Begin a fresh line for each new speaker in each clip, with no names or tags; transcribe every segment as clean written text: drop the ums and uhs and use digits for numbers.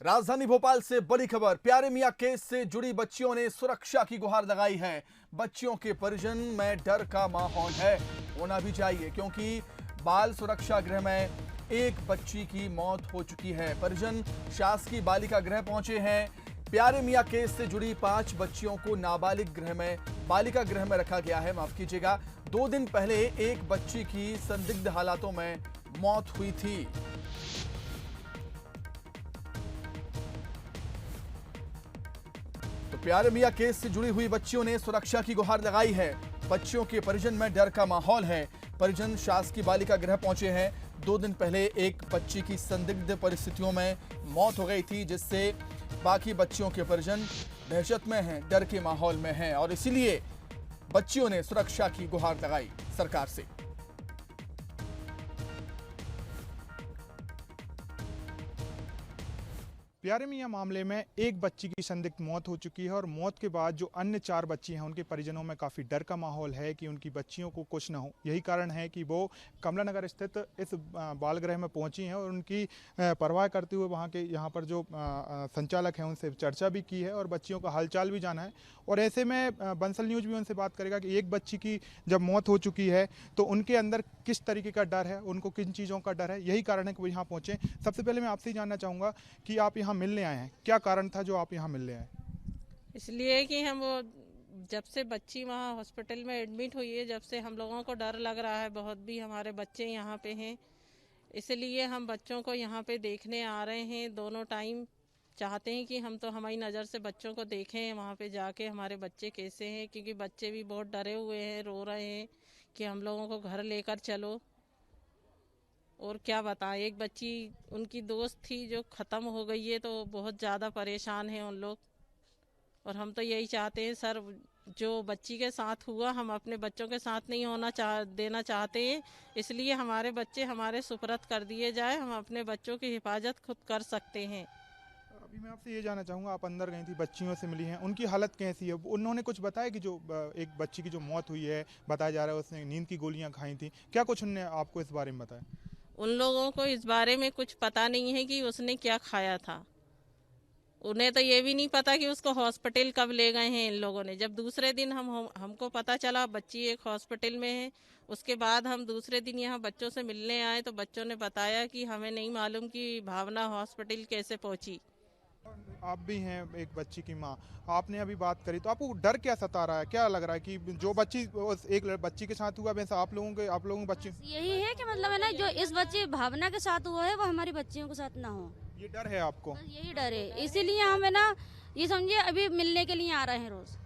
राजधानी भोपाल से बड़ी खबर। प्यारे मियां केस से जुड़ी बच्चियों ने सुरक्षा की गुहार लगाई है। बच्चियों के परिजन में डर का माहौल है, होना भी चाहिए, क्योंकि बाल सुरक्षा गृह में एक बच्ची की मौत हो चुकी है। परिजन शासकीय बालिका गृह पहुंचे हैं। प्यारे मियां केस से जुड़ी 5 बच्चियों को नाबालिग गृह में, बालिका गृह में रखा गया है। माफ कीजिएगा, 2 दिन पहले एक बच्ची की संदिग्ध हालातों में मौत हुई थी। तो प्यारे मियां केस से जुड़ी हुई बच्चियों ने सुरक्षा की गुहार लगाई है। बच्चियों के परिजन में डर का माहौल है। परिजन शासकीय बालिका गृह पहुंचे हैं। 2 दिन पहले एक बच्ची की संदिग्ध परिस्थितियों में मौत हो गई थी, जिससे बाकी बच्चियों के परिजन दहशत में हैं, डर के माहौल में हैं, और इसीलिए बच्चियों ने सुरक्षा की गुहार लगाई सरकार से।
प्यारे मियां मामले में एक बच्ची की संदिग्ध मौत हो चुकी है और मौत के बाद जो अन्य 4 बच्ची हैं उनके परिजनों में काफ़ी डर का माहौल है कि उनकी बच्चियों को कुछ ना हो। यही कारण है कि वो कमला नगर स्थित इस बाल गृह में पहुंची हैं और उनकी परवाह करते हुए वहां के यहाँ पर जो संचालक हैं उनसे चर्चा भी की है और बच्चियों का हालचाल भी जाना है। और ऐसे में बंसल न्यूज़ भी उनसे बात करेगा कि एक बच्ची की जब मौत हो चुकी है तो उनके अंदर किस तरीके का डर है, उनको किन चीज़ों का डर है। यही कारण है कि वो यहाँ पहुँचे। सबसे पहले मैं आपसे जानना चाहूँगा कि आप यहाँ मिलने आए हैं, क्या कारण था जो आप यहाँ मिलने आए?
इसलिए कि हम वो जब से बच्ची वहाँ हॉस्पिटल में एडमिट हुई है, जब से हम लोगों को डर लग रहा है बहुत, भी हमारे बच्चे यहाँ पे हैं, इसलिए हम बच्चों को यहाँ पे देखने आ रहे हैं। दोनों टाइम चाहते हैं कि हम तो हमारी नज़र से बच्चों को देखें, वहाँ पे जाके हमारे बच्चे कैसे हैं, क्योंकि बच्चे भी बहुत डरे हुए हैं, रो रहे हैं कि हम लोगों को घर लेकर चलो। और क्या बताएं, एक बच्ची उनकी दोस्त थी जो ख़त्म हो गई है, तो बहुत ज़्यादा परेशान हैं उन लोग। और हम तो यही चाहते हैं सर, जो बच्ची के साथ हुआ हम अपने बच्चों के साथ नहीं देना चाहते हैं, इसलिए हमारे बच्चे हमारे सुपुर्द कर दिए जाए, हम अपने बच्चों की हिफाजत खुद कर सकते हैं।
अभी मैं आपसे ये जानना चाहूँगा, आप अंदर गई थी, बच्चियों से मिली हैं, उनकी हालत कैसी है? उन्होंने कुछ बताया कि जो एक बच्ची की जो मौत हुई है, बताया जा रहा है उसने नींद की गोलियाँ खाई थी, क्या कुछ उन्होंने आपको इस बारे में बताया?
उन लोगों को इस बारे में कुछ पता नहीं है कि उसने क्या खाया था। उन्हें तो ये भी नहीं पता कि उसको हॉस्पिटल कब ले गए हैं इन लोगों ने। जब दूसरे दिन हमको पता चला बच्ची एक हॉस्पिटल में है, उसके बाद हम दूसरे दिन यहाँ बच्चों से मिलने आए तो बच्चों ने बताया कि हमें नहीं मालूम कि भावना हॉस्पिटल कैसे पहुँची।
आप भी हैं एक बच्ची की माँ, आपने अभी बात करी, तो आपको डर क्या सता रहा है? क्या लग रहा है कि जो बच्ची एक बच्ची के साथ हुआ वैसा आप लोगों के बच्चे?
यही है कि मतलब है ना, जो इस बच्ची भावना के साथ हुआ है वो हमारी बच्चियों के साथ ना हो,
ये डर है आपको?
बस यही डर है। इसीलिए हम है ना, ये समझिए अभी मिलने के लिए आ रहे हैं रोज।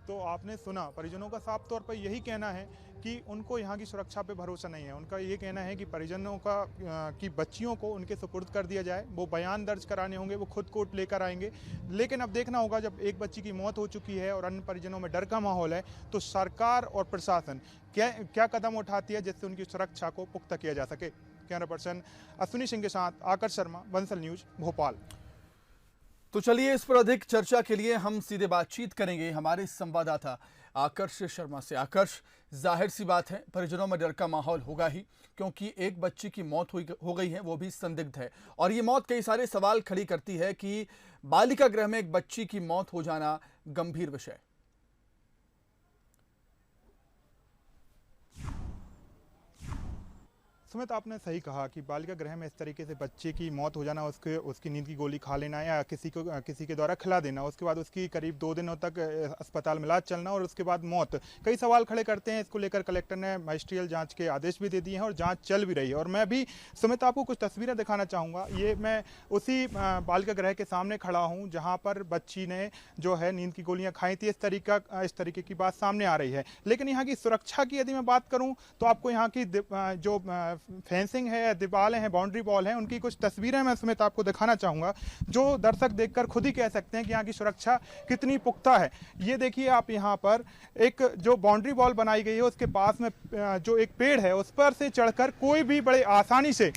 तो आपने सुना, परिजनों का साफ तौर पर यही कहना है कि उनको यहाँ की सुरक्षा पे भरोसा नहीं है। उनका ये कहना है कि परिजनों की बच्चियों को उनके सुपुर्द कर दिया जाए, वो बयान दर्ज कराने होंगे, वो खुद कोर्ट लेकर आएंगे। लेकिन अब देखना होगा, जब एक बच्ची की मौत हो चुकी है और अन्य परिजनों में डर का माहौल है, तो सरकार और प्रशासन क्या कदम उठाती है जिससे उनकी सुरक्षा को पुख्ता किया जा सके। कैमरा पर्सन अश्विनी सिंह के साथ आकर्ष शर्मा, बंसल न्यूज, भोपाल।
तो चलिए, इस पर अधिक चर्चा के लिए हम सीधे बातचीत करेंगे हमारे संवाददाता आकर्ष शर्मा से। आकर्ष, जाहिर सी बात है परिजनों में डर का माहौल होगा ही, क्योंकि एक बच्ची की मौत हो गई है, वो भी संदिग्ध है, और ये मौत कई सारे सवाल खड़ी करती है कि बालिका गृह में एक बच्ची की मौत हो जाना गंभीर विषय।
सुमित, आपने सही कहा कि बालिका गृह में इस तरीके से बच्चे की मौत हो जाना, उसकी नींद की गोली खा लेना या किसी के द्वारा खिला देना, उसके बाद उसकी करीब 2 दिनों तक अस्पताल में इलाज चलना और उसके बाद मौत, कई सवाल खड़े करते हैं। इसको लेकर कलेक्टर ने मजिस्ट्रियल जांच के आदेश भी दे दिए हैं और जांच चल भी रही है। और मैं भी सुमित आपको कुछ तस्वीरें दिखाना चाहूँगा। ये मैं उसी बालिका गृह के सामने खड़ा हूँ जहाँ पर बच्ची ने जो है नींद की गोलियाँ खाई थी। इस तरीके की बात सामने आ रही है। लेकिन यहाँ की सुरक्षा की यदि मैं बात करूँ तो आपको यहाँ की जो फेंसिंग है, दीवारें हैं, बाउंड्री वॉल है, उनकी कुछ तस्वीरें मैं समेत आपको दिखाना चाहूँगा, जो दर्शक देखकर खुद ही कह सकते हैं कि यहाँ की सुरक्षा कितनी पुख्ता है। ये देखिए, आप यहाँ पर एक जो बाउंड्री वॉल बनाई गई है उसके पास में जो एक पेड़ है उस पर से चढ़कर कोई भी बड़े आसानी से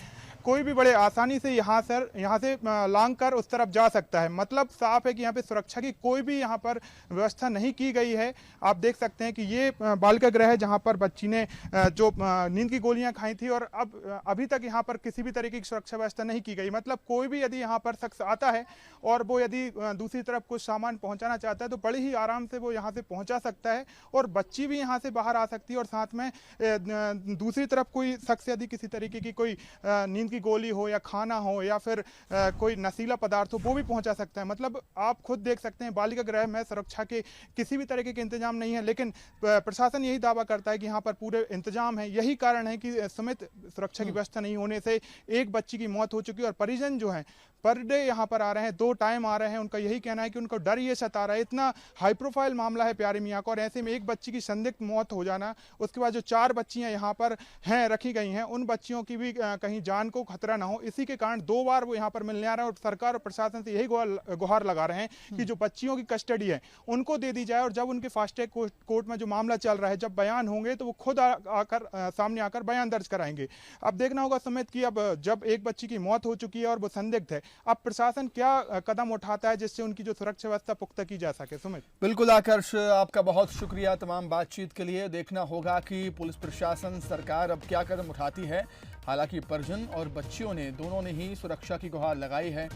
कोई भी बड़े आसानी से यहाँ से लांग कर उस तरफ जा सकता है। मतलब साफ है कि यहाँ पे सुरक्षा की कोई भी यहाँ पर व्यवस्था नहीं की गई है। आप देख सकते हैं कि ये बालिका गृह है जहाँ पर बच्ची ने जो नींद की गोलियां खाई थी, और अब अभी तक यहाँ पर किसी भी तरीके की सुरक्षा व्यवस्था नहीं की गई। मतलब कोई भी यदि यहाँ पर शख्स आता है और वो यदि दूसरी तरफ कुछ सामान पहुंचाना चाहता है तो बड़ी ही आराम से वो यहाँ से पहुंचा सकता है, और बच्ची भी यहाँ से बाहर आ सकती है। और साथ में दूसरी तरफ कोई शख्स यदि किसी तरीके की कोई नींद की गोली हो या खाना हो या फिर कोई नशीला पदार्थ हो वो भी पहुंचा सकता है। मतलब आप खुद देख सकते हैं बालिका गृह में सुरक्षा के किसी भी तरीके के इंतजाम नहीं है, लेकिन प्रशासन यही दावा करता है कि यहाँ पर पूरे इंतजाम है। यही कारण है कि समेत सुरक्षा की व्यवस्था नहीं होने से एक बच्ची की मौत हो चुकी है, और परिजन जो है पर डे यहाँ पर आ रहे हैं, 2 टाइम आ रहे हैं। उनका यही कहना है कि उनको डर ये सता रहा है। इतना हाई प्रोफाइल मामला है प्यारे मियाँ का, और ऐसे में एक बच्ची की संदिग्ध मौत हो जाना, उसके बाद जो 4 बच्चियां यहाँ पर हैं रखी गई हैं, उन बच्चियों की भी कहीं जान को खतरा ना हो, इसी के कारण 2 बार वो यहाँ पर मिलने आ रहे हैं। और सरकार और प्रशासन से यही गुहार लगा रहे हैं कि जो बच्चियों की कस्टडी है उनको दे दी जाए, और जब उनके फास्ट ट्रैक कोर्ट में जो मामला चल रहा है जब बयान होंगे तो वो खुद आकर सामने आकर बयान दर्ज कराएंगे। अब देखना होगा समेत कि अब जब एक बच्ची की मौत हो चुकी है और वो संदिग्ध है, अब प्रशासन क्या कदम उठाता है जिससे उनकी जो सुरक्षा व्यवस्था पुख्ता की जा सके। सुमित।
बिल्कुल आकर्ष, आपका बहुत शुक्रिया तमाम बातचीत के लिए। देखना होगा कि पुलिस प्रशासन, सरकार अब क्या कदम उठाती है। हालांकि परिजन और बच्चियों ने दोनों ने ही सुरक्षा की गुहार लगाई है।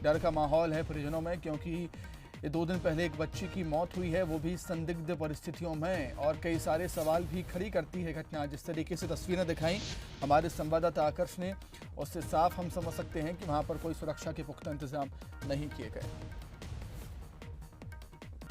डर का माहौल है परिजनों में, क्योंकि ये 2 दिन पहले एक बच्ची की मौत हुई है, वो भी संदिग्ध परिस्थितियों में, और कई सारे सवाल भी खड़ी करती है घटना। जिस तरीके से तस्वीरें दिखाई हमारे संवाददाता आकर्ष ने, उससे साफ हम समझ सकते हैं कि वहाँ पर कोई सुरक्षा के पुख्ता इंतजाम नहीं किए गए।